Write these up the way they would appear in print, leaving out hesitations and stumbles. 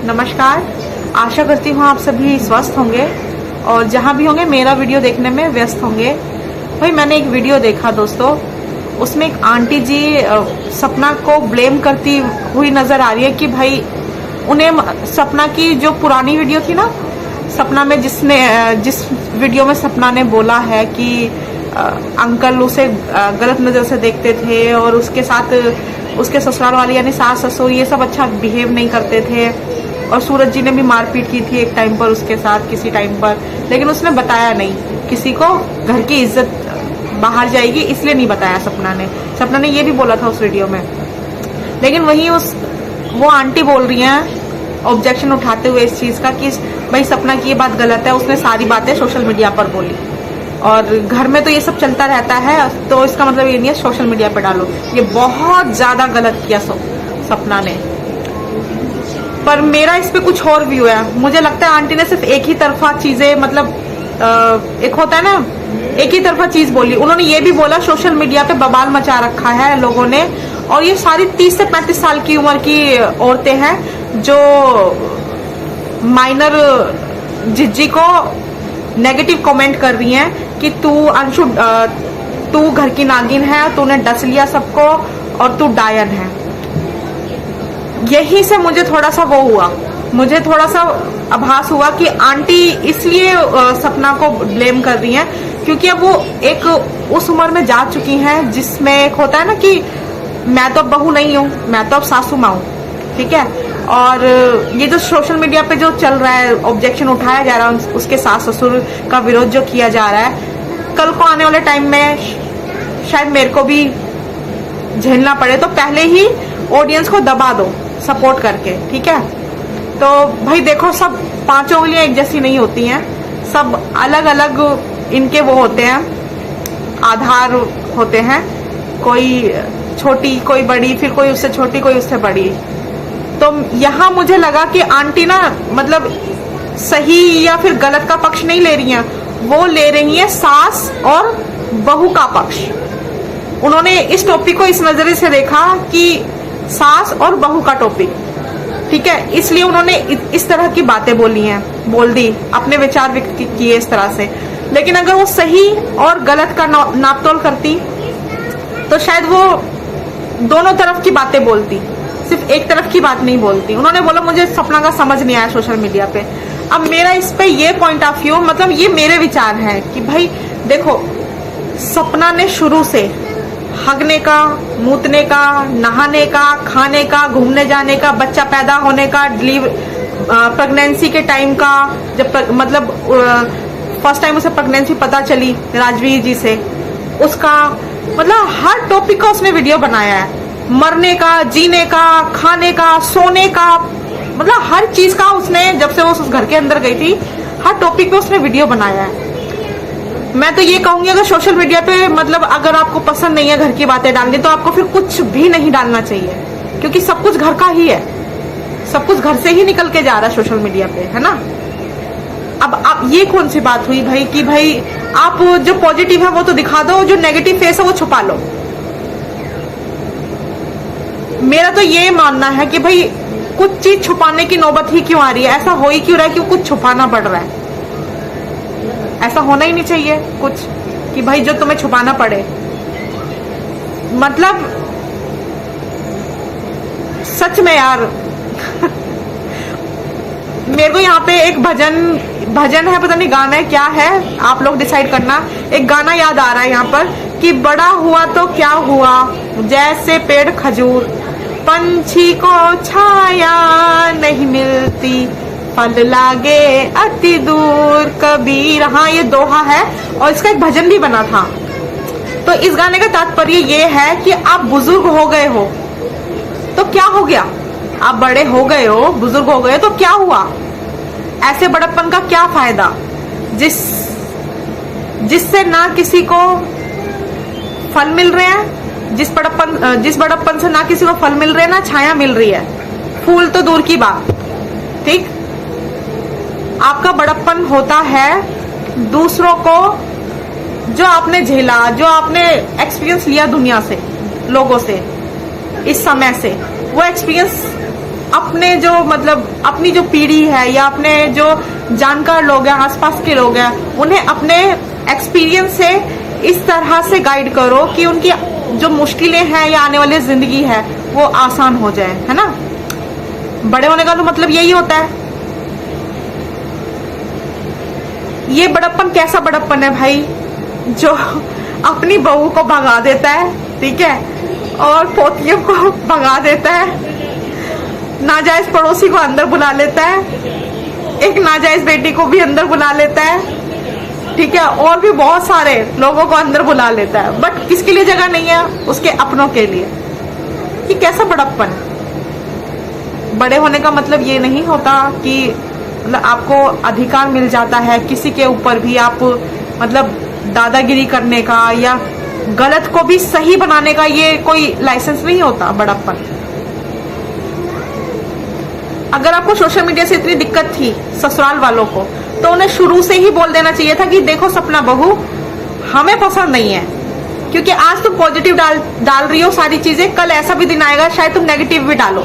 नमस्कार। आशा करती हूँ आप सभी स्वस्थ होंगे और जहाँ भी होंगे मेरा वीडियो देखने में व्यस्त होंगे। भाई मैंने एक वीडियो देखा दोस्तों, उसमें एक आंटी जी सपना को ब्लेम करती हुई नजर आ रही है कि भाई उन्हें सपना की जो पुरानी वीडियो थी ना, सपना में जिस वीडियो में सपना ने बोला है कि अंकल उसे गलत नजर से देखते थे और उसके साथ उसके ससुराल वाले यानी सास ससुर ये सब अच्छा बिहेव नहीं करते थे और सूरज जी ने भी मारपीट की थी एक टाइम पर उसके साथ किसी टाइम पर, लेकिन उसने बताया नहीं। किसी को घर की इज्जत बाहर जाएगी इसलिए नहीं बताया सपना ने ये भी बोला था उस वीडियो में। लेकिन वहीं वो आंटी बोल रही हैं ऑब्जेक्शन उठाते हुए इस चीज का कि भाई सपना की ये बात गलत है, उसने सारी बातें सोशल मीडिया पर बोली और घर में तो ये सब चलता रहता है, तो इसका मतलब ये नहीं है सोशल मीडिया पे डालो। ये बहुत ज्यादा गलत किया सपना ने। पर मेरा इस पे कुछ और व्यू है। मुझे लगता है आंटी ने सिर्फ एक ही तरफा चीजें मतलब एक होता है ना, एक ही तरफा चीज बोली। उन्होंने ये भी बोला सोशल मीडिया पे बवाल मचा रखा है लोगों ने और ये सारी 30 से 35 साल की उम्र की औरतें हैं जो माइनर जिज्जी को नेगेटिव कमेंट कर रही हैं कि तू घर की नागिन है, तूने डस लिया सबको और तू डायन है। यही से मुझे थोड़ा सा वो हुआ, मुझे थोड़ा सा आभास हुआ कि आंटी इसलिए सपना को ब्लेम कर रही हैं क्योंकि अब वो एक उस उम्र में जा चुकी हैं जिसमें एक होता है ना कि मैं तो अब बहू नहीं हूँ, मैं तो अब सासू माँ हूँ, ठीक है। और ये जो सोशल मीडिया पे जो चल रहा है, ऑब्जेक्शन उठाया जा रहा है, उसके सास ससुर का विरोध जो किया जा रहा है, कल को आने वाले टाइम में शायद मेरे को भी झेलना पड़े, तो पहले ही ऑडियंस को दबा दो सपोर्ट करके, ठीक है। तो भाई देखो, सब पांचों उंगलियां एक जैसी नहीं होती हैं, सब अलग अलग इनके वो होते हैं, आधार होते हैं, कोई छोटी कोई बड़ी, फिर कोई उससे छोटी कोई उससे बड़ी। तो यहाँ मुझे लगा कि आंटी ना मतलब सही या फिर गलत का पक्ष नहीं ले रही हैं, वो ले रही हैं सास और बहू का पक्ष। उन्होंने इस टॉपिक को इस नजरिए से देखा कि सास और बहू का टॉपिक, ठीक है, इसलिए उन्होंने इस तरह की बातें बोल दी, अपने विचार व्यक्त किए इस तरह से। लेकिन अगर वो सही और गलत का नापतोल करती तो शायद वो दोनों तरफ की बातें बोलती, सिर्फ एक तरफ की बात नहीं बोलती। उन्होंने बोला मुझे सपना का समझ नहीं आया सोशल मीडिया पे। अब मेरा इस पे ये पॉइंट ऑफ व्यू, मतलब ये मेरे विचार हैं कि भाई देखो, सपना ने शुरू से हगने का, मूतने का, नहाने का, खाने का, घूमने जाने का, बच्चा पैदा होने का, प्रेगनेंसी के टाइम का, जब मतलब फर्स्ट टाइम उसे प्रेगनेंसी पता चली राजवीर जी से, उसका मतलब हर टॉपिक का उसने वीडियो बनाया है। मरने का, जीने का, खाने का, सोने का, मतलब हर चीज का उसने, जब से वो उस घर के अंदर गई थी, हर टॉपिक पे उसने वीडियो बनाया है। मैं तो ये कहूंगी अगर सोशल मीडिया पे मतलब अगर आपको पसंद नहीं है घर की बातें डालनी, तो आपको फिर कुछ भी नहीं डालना चाहिए, क्योंकि सब कुछ घर का ही है, सब कुछ घर से ही निकल के जा रहा है सोशल मीडिया पे, है ना। अब आप ये कौन सी बात हुई भाई कि भाई आप जो पॉजिटिव है वो तो दिखा दो, जो नेगेटिव फेस है वो छुपा लो। मेरा तो ये मानना है कि भाई कुछ चीज छुपाने की नौबत ही क्यों आ रही है, ऐसा हो ही क्यों रहा है कि कुछ छुपाना पड़ रहा है। ऐसा होना ही नहीं चाहिए कुछ कि भाई जो तुम्हें छुपाना पड़े। मतलब सच में यार मेरे को यहाँ पे एक भजन है, पता नहीं गाना है क्या है, आप लोग डिसाइड करना। एक गाना याद आ रहा है यहाँ पर कि बड़ा हुआ तो क्या हुआ, जैसे पेड़ खजूर, पंछी को छाया नहीं मिलती, फल लागे अति दूर कबीर। हाँ, ये दोहा है और इसका एक भजन भी बना था। तो इस गाने का तात्पर्य ये है कि आप बुजुर्ग हो गए हो तो क्या हो गया, आप बड़े हो गए हो, बुजुर्ग हो गए तो क्या हुआ, ऐसे बड़प्पन का क्या फायदा जिससे ना किसी को फल मिल रहे हैं, जिस बड़प्पन से ना किसी को फल मिल रहे हैं ना छाया मिल रही है, फूल तो दूर की बात, ठीक। आपका बड़प्पन होता है दूसरों को, जो आपने झेला, जो आपने एक्सपीरियंस लिया दुनिया से, लोगों से, इस समय से, वो एक्सपीरियंस अपने जो मतलब अपनी जो पीढ़ी है या अपने जो जानकार लोग हैं, आसपास के लोग हैं, उन्हें अपने एक्सपीरियंस से इस तरह से गाइड करो कि उनकी जो मुश्किलें हैं या आने वाली जिंदगी है वो आसान हो जाए, है ना। बड़े होने का तो मतलब यही होता है। ये बड़प्पन कैसा बड़प्पन है भाई, जो अपनी बहू को भगा देता है, ठीक है, और पोतियों को भगा देता है, नाजायज पड़ोसी को अंदर बुला लेता है, एक नाजायज बेटी को भी अंदर बुला लेता है, ठीक है, और भी बहुत सारे लोगों को अंदर बुला लेता है, बट किसके लिए जगह नहीं है, उसके अपनों के लिए। ये कैसा बड़प्पन है। बड़े होने का मतलब ये नहीं होता कि मतलब आपको अधिकार मिल जाता है किसी के ऊपर भी, आप मतलब दादागिरी करने का या गलत को भी सही बनाने का ये कोई लाइसेंस नहीं होता बड़प्पन। अगर आपको सोशल मीडिया से इतनी दिक्कत थी ससुराल वालों को, तो उन्हें शुरू से ही बोल देना चाहिए था कि देखो सपना बहू, हमें पसंद नहीं है, क्योंकि आज तुम पॉजिटिव डाल रही हो सारी चीजें, कल ऐसा भी दिन आएगा शायद तुम नेगेटिव भी डालो,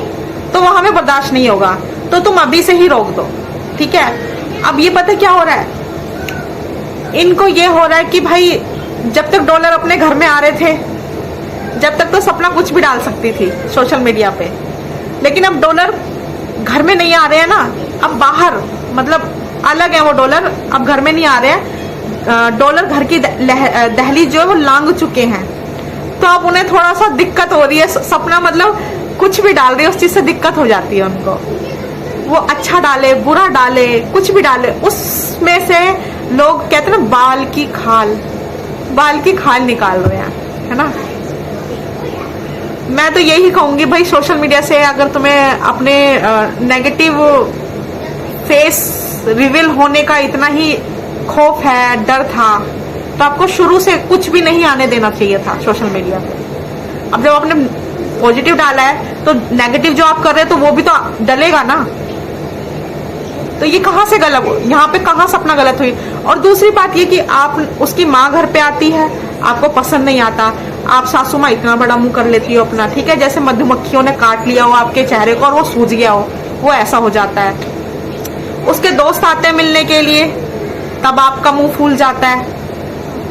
तो वो हमें बर्दाश्त नहीं होगा, तो तुम अभी से ही रोक दो, ठीक है। अब ये पता क्या हो रहा है, इनको ये हो रहा है कि भाई जब तक डॉलर अपने घर में आ रहे थे, जब तक तो सपना कुछ भी डाल सकती थी सोशल मीडिया पे, लेकिन अब डॉलर घर में नहीं आ रहे हैं ना, अब बाहर मतलब अलग है वो डॉलर, अब घर में नहीं आ रहे हैं, डॉलर घर की दहलीज जो है वो लांग चुके हैं, तो अब उन्हें थोड़ा सा दिक्कत हो रही है। सपना मतलब कुछ भी डाल रही है, उस चीज से दिक्कत हो जाती है उनको, वो अच्छा डाले बुरा डाले कुछ भी डाले, उसमें से लोग कहते हैं ना बाल की खाल निकाल रहे हैं, है ना। मैं तो यही कहूंगी भाई, सोशल मीडिया से अगर तुम्हें अपने नेगेटिव फेस रिवील होने का इतना ही खौफ है, डर था, तो आपको शुरू से कुछ भी नहीं आने देना चाहिए था सोशल मीडिया पे। अब जब आपने पॉजिटिव डाला है तो नेगेटिव जो आप कर रहे हैं तो वो भी तो डलेगा ना, तो ये कहां से गलत, यहाँ पे कहां सपना गलत हुई। और दूसरी बात ये कि आप उसकी माँ घर पे आती है, आपको पसंद नहीं आता, आप सासू माँ इतना बड़ा मुंह कर लेती हो अपना, ठीक है, जैसे मधुमक्खियों ने काट लिया हो आपके चेहरे को और वो सूज गया हो, वो ऐसा हो जाता है। उसके दोस्त आते हैं मिलने के लिए, तब आपका मुंह फूल जाता है।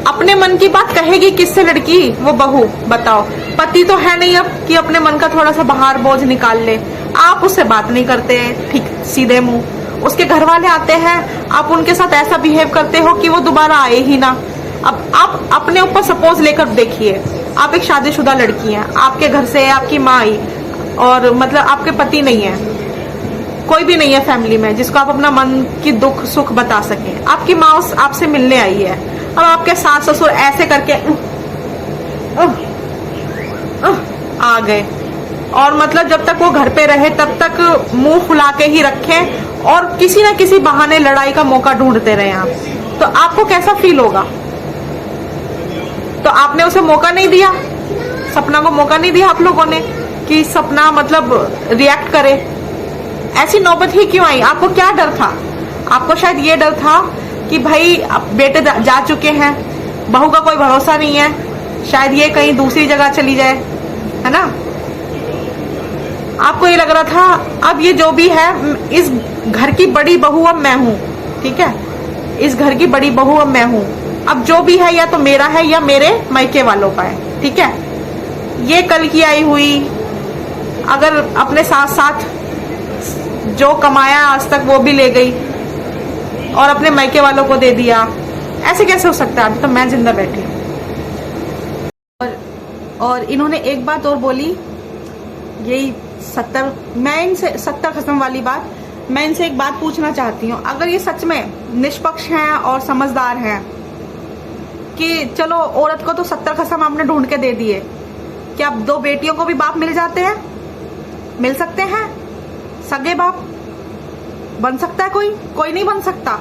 अपने मन की बात कहेगी किससे लड़की, वो बहू, बताओ। पति तो है नहीं अब कि अपने मन का थोड़ा सा बाहर बोझ निकाल ले, आप उससे बात नहीं करते ठीक सीधे मुंह। उसके घर वाले आते हैं, आप उनके साथ ऐसा बिहेव करते हो कि वो दोबारा आए ही ना। अब आप अपने ऊपर सपोज लेकर देखिए, आप एक शादीशुदा लड़की हैं, आपके घर से आपकी माँ आई और मतलब आपके पति नहीं है, कोई भी नहीं है फैमिली में जिसको आप अपना मन की दुख सुख बता सके। आपकी माँ आपसे मिलने आई है, अब आपके सास ससुर ऐसे करके आ गए, और मतलब जब तक वो घर पे रहे तब तक मुंह फुला के ही रखें और किसी ना किसी बहाने लड़ाई का मौका ढूंढते रहे आप, तो आपको कैसा फील होगा। तो आपने उसे मौका नहीं दिया, सपना को मौका नहीं दिया आप लोगों ने कि सपना मतलब रिएक्ट करे। ऐसी नौबत ही क्यों आई, आपको क्या डर था। आपको शायद ये डर था कि भाई अब बेटे जा चुके हैं, बहू का कोई भरोसा नहीं है, शायद ये कहीं दूसरी जगह चली जाए, है ना। आपको ये लग रहा था अब ये जो भी है, इस घर की बड़ी बहू अब मैं हूं, ठीक है, इस घर की बड़ी बहू अब मैं हूं, अब जो भी है या तो मेरा है या मेरे मायके वालों का है, ठीक है। ये कल की आई हुई, अगर अपने साथ साथ जो कमाया आज तक वो भी ले गई और अपने मायके वालों को दे दिया, ऐसे कैसे हो सकता है। अभी तो मैं जिंदा बैठी हूँ। और इन्होंने एक बात और बोली, यही 70 खत्म वाली बात, मैं इनसे एक बात पूछना चाहती हूँ, अगर ये सच में निष्पक्ष हैं और समझदार हैं कि चलो औरत को तो 70 खसम आपने ढूंढ के दे दिए, क्या अब 2 बेटियों को भी बाप मिल जाते हैं, मिल सकते हैं, सगे बाप बन सकता है कोई नहीं बन सकता।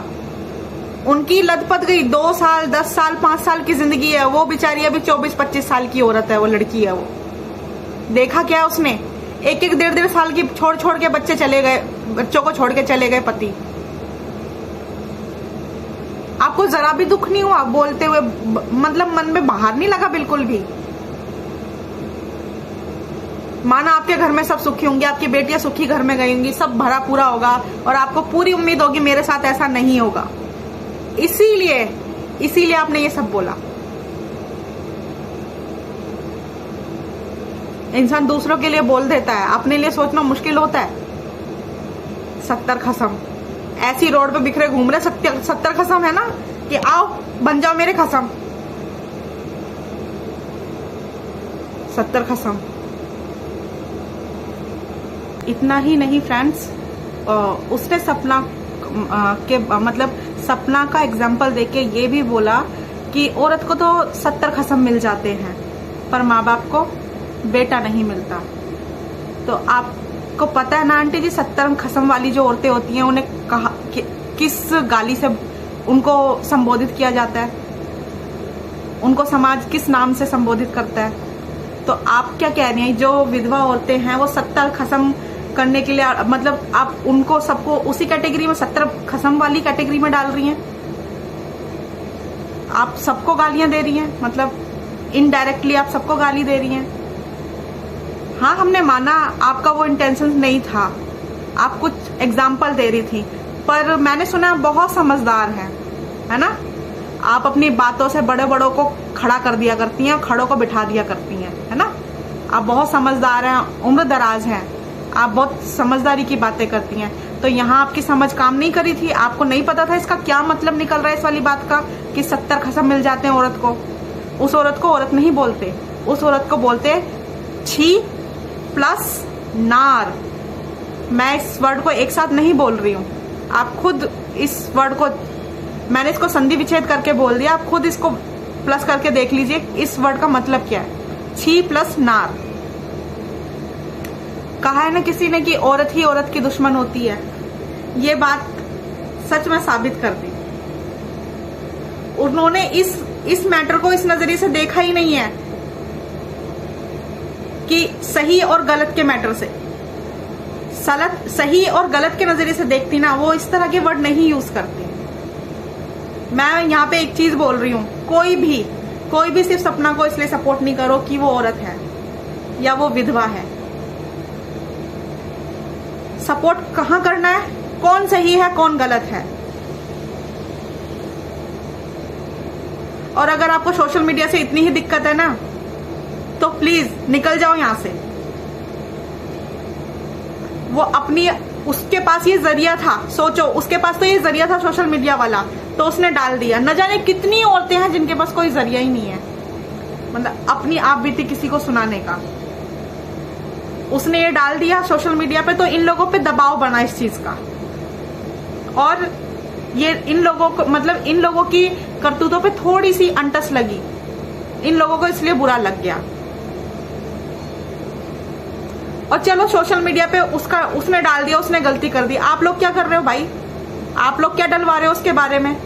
उनकी लत पत गई, 2 साल 10 साल 5 साल की जिंदगी है, वो बेचारी अभी 24-25 साल की औरत है, वो लड़की है, वो देखा क्या उसने, 1-1 1.5 साल की छोड़ के बच्चों को छोड़ के चले गए पति। आपको जरा भी दुख नहीं हुआ बोलते हुए, मतलब मन में बाहर नहीं लगा बिल्कुल भी। माना आपके घर में सब सुखी होंगे, आपकी बेटियां सुखी घर में गई होंगी, सब भरा पूरा होगा और आपको पूरी उम्मीद होगी मेरे साथ ऐसा नहीं होगा, इसीलिए आपने ये सब बोला। इंसान दूसरों के लिए बोल देता है, अपने लिए सोचना मुश्किल होता है। 70 खसम ऐसी रोड पे बिखरे घूम रहे, 70 खसम है ना कि आओ बन जाओ मेरे खसम। 70 खसम। इतना ही नहीं फ्रेंड्स, उसने सपना के मतलब सपना का एग्जाम्पल देके ये भी बोला कि औरत को तो 70 खसम मिल जाते हैं पर माँ बाप को बेटा नहीं मिलता। तो आपको पता है ना आंटी जी, 70 खसम वाली जो औरतें होती हैं उन्हें कहा किस गाली से उनको संबोधित किया जाता है, उनको समाज किस नाम से संबोधित करता है। तो आप क्या कह रही हैं, जो विधवा औरतें हैं वो 70 खसम करने के लिए मतलब आप उनको सबको उसी कैटेगरी में 70 खसम वाली कैटेगरी में डाल रही हैं, आप सबको गालियां दे रही हैं, मतलब इनडायरेक्टली आप सबको गाली दे रही हैं। हाँ हमने माना आपका वो इंटेंशन नहीं था, आप कुछ एग्जाम्पल दे रही थी, पर मैंने सुना बहुत समझदार है ना, आप अपनी बातों से बड़े बड़ों को खड़ा कर दिया करती हैं और खड़ों को बिठा दिया करती हैं, है ना। आप बहुत समझदार हैं, उम्र दराज हैं, आप बहुत समझदारी की बातें करती हैं। तो यहाँ आपकी समझ काम नहीं करी थी, आपको नहीं पता था इसका क्या मतलब निकल रहा है इस वाली बात का कि 70 खसम मिल जाते हैं औरत को। उस औरत को औरत नहीं बोलते, उस औरत को बोलते छी प्लस नार। मैं इस वर्ड को एक साथ नहीं बोल रही हूँ, आप खुद इस वर्ड को, मैंने इसको संधि विच्छेद करके बोल दिया, आप खुद इसको प्लस करके देख लीजिए इस वर्ड का मतलब क्या है। छी प्लस नार। कहा है ना किसी ने कि औरत ही औरत की दुश्मन होती है, ये बात सच में साबित कर दी। उन्होंने इस मैटर को इस नजरिए से देखा ही नहीं है कि सही और गलत के मैटर से, सही और गलत के नजरिए से देखती ना, वो इस तरह के वर्ड नहीं यूज करती। मैं यहाँ पे एक चीज बोल रही हूँ, कोई भी सिर्फ सपना को इसलिए सपोर्ट नहीं करो कि वो औरत है या वो विधवा है। सपोर्ट कहाँ करना है, कौन सही है कौन गलत है। और अगर आपको सोशल मीडिया से इतनी ही दिक्कत है ना तो प्लीज निकल जाओ यहां से। वो अपनी, उसके पास ये जरिया था, सोचो उसके पास तो ये जरिया था सोशल मीडिया वाला, तो उसने डाल दिया। न जाने कितनी औरतें हैं जिनके पास कोई जरिया ही नहीं है, मतलब अपनी आप बीती किसी को सुनाने का। उसने ये डाल दिया सोशल मीडिया पे, तो इन लोगों पे दबाव बना इस चीज का, और ये इन लोगों को, मतलब इन लोगों की करतूतों पे थोड़ी सी अंटस लगी, इन लोगों को इसलिए बुरा लग गया। और चलो सोशल मीडिया पे उसने डाल दिया, उसने गलती कर दी, आप लोग क्या कर रहे हो भाई, आप लोग क्या डलवा रहे हो उसके बारे में,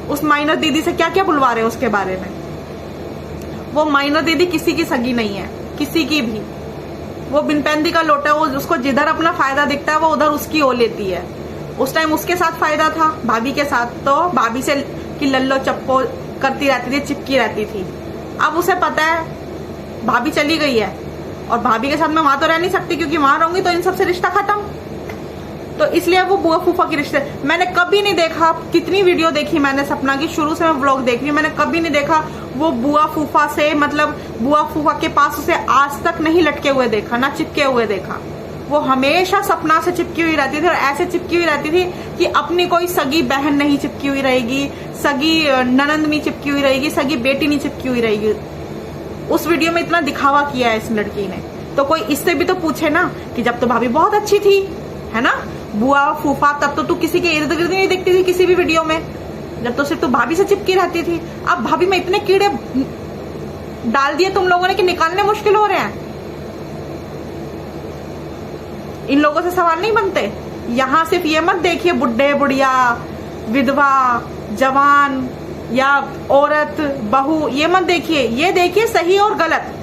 उस माइनर दीदी से क्या क्या बुलवा रहे हो उसके बारे में। वो माइनर दीदी किसी की सगी नहीं है, किसी की भी। वो बिनपैंदी का लोटा, वो उसको जिधर अपना फायदा दिखता है वो उधर उसकी ओ लेती है। उस टाइम उसके साथ फायदा था, भाभी के साथ, तो भाभी से कि लल्लो चप्पो करती रहती थी, चिपकी रहती थी। अब उसे पता है भाभी चली गई है और भाभी के साथ मैं वहां तो रह नहीं सकती, क्योंकि वहां रहूंगी तो इन सबसे रिश्ता खत्म। तो इसलिए वो बुआ फूफा के रिश्ते, मैंने कभी नहीं देखा, कितनी वीडियो देखी मैंने सपना की, शुरू से मैं व्लॉग देख रही हूँ, मैंने कभी नहीं देखा वो बुआ फूफा से, मतलब बुआ फूफा के पास उसे आज तक नहीं लटके हुए देखा, ना चिपके हुए देखा। वो हमेशा सपना से चिपकी हुई रहती थी, और ऐसे चिपकी हुई रहती थी कि अपनी कोई सगी बहन नहीं चिपकी हुई रहेगी, सगी ननंद नहीं चिपकी हुई रहेगी, सगी बेटी नहीं चिपकी हुई रहेगी। उस वीडियो में इतना दिखावा किया है इस लड़की ने, तो कोई इससे भी तो पूछे ना कि जब तो भाभी बहुत अच्छी थी, है ना, बुआ फूफा, तब तो तू किसी के इर्द गिर्द नहीं दिखती थी किसी भी वीडियो में, जब तो सिर्फ तू भाभी से चिपकी रहती थी। अब भाभी में इतने कीड़े डाल दिए तुम लोगों ने कि निकालने मुश्किल हो रहे हैं। इन लोगों से सवाल नहीं बनते। यहाँ सिर्फ ये मत देखिए बुढ़े बुढ़िया, विधवा, जवान या औरत, बहू, ये मत देखिए, ये देखिए सही और गलत।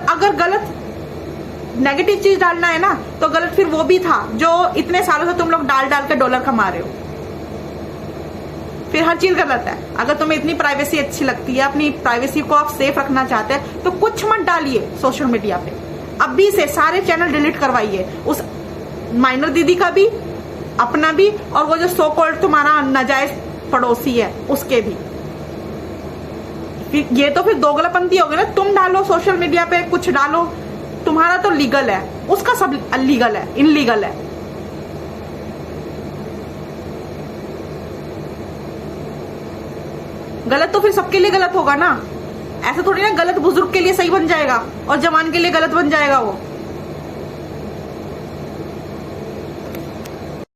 अगर गलत नेगेटिव चीज डालना है ना, तो गलत फिर वो भी था जो इतने सालों से तुम लोग डाल डाल के डॉलर कमा रहे हो, फिर हर चीज गलत है। अगर तुम्हें इतनी प्राइवेसी अच्छी लगती है, अपनी प्राइवेसी को आप सेफ रखना चाहते हैं, तो कुछ मत डालिए सोशल मीडिया पे, अभी से सारे चैनल डिलीट करवाइए, उस माइनर दीदी का भी, अपना भी, और वो जो सो कॉल्ड तुम्हारा नाजायज पड़ोसी है उसके भी। ये तो फिर दोगलापंथी हो गई ना। तुम डालो सोशल मीडिया पे कुछ डालो, तुम्हारा तो लीगल है, उसका सब अलीगल है, इनलीगल है। गलत तो फिर सबके लिए गलत होगा ना, ऐसे थोड़ी ना गलत बुजुर्ग के लिए सही बन जाएगा और जवान के लिए गलत बन जाएगा वो।